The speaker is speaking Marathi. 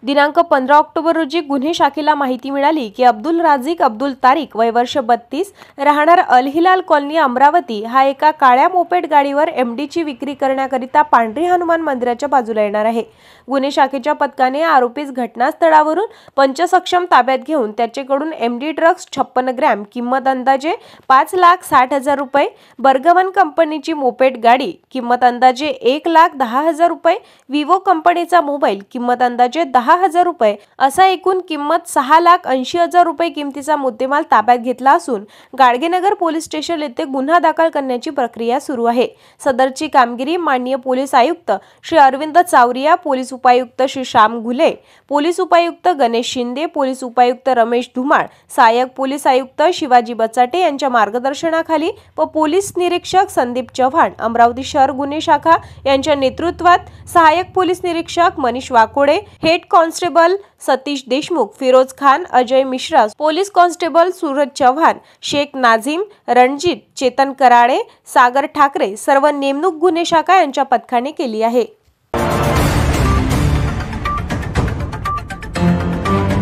दिनांक 15 ऑक्टोबर रोजी गुन्हे शाखेला माहिती मिळाली की अब्दुल राझिक अब्दुल तारिक वय वर्ष 32 राहणार अल हिलाल कॉलनी अमरावती हा एका काळ्या मोपेड गाडीवर एमडीची विक्री करण्याकरिता पांढरी हनुमान मंदिराच्या बाजूला येणार आहे। गुन्हे शाखेच्या पथकाने आरोपीस घटनास्थळावरून पंचसक्षम ताब्यात घेऊन त्याच्याकडून एमडी ड्रग्ज 56 ग्रॅम किंमत अंदाजे 5,60,000 रुपये, बर्गवन कंपनीची मोपेड गाडी किंमत अंदाजे 1,10,000 रुपये, विवो कंपनीचा मोबाईल किंमत अंदाजे 10,000 रुपये असा एकूण किंमत 6,80,000 रुपये किमतीचा मुद्देमाल ताब्यात घेतला असून गाडगेनगर पोलीस स्टेशन येथे गुन्हा दाखल करण्याची प्रक्रिया सुरू आहे। सदरची कामगिरी माननीय पोलीस आयुक्त श्री अरविंद चावरिया, पोलीस उपायुक्त श्री श्याम घुले, पोलीस उपायुक्त गणेश शिंदे, पोलीस उपायुक्त रमेश धुमाळ, सहाय्यक पोलीस आयुक्त शिवाजी बचाटे यांच्या मार्गदर्शनाखाली व पोलीस निरीक्षक संदीप चव्हाण, अमरावती शहर गुन्हे शाखा यांच्या नेतृत्वात सहाय्यक पोलीस निरीक्षक Manish Wakode, head constable Satish Deshmukh, Firoz Khan, Ajay Mishra, police constable Suraj Chavan, Shaikh Nazim, Ranjit, Chetan Karale, Sagar Thakare सर्व नेमणूक गुन्हे शाखा यांच्या पथकाने केली आहे।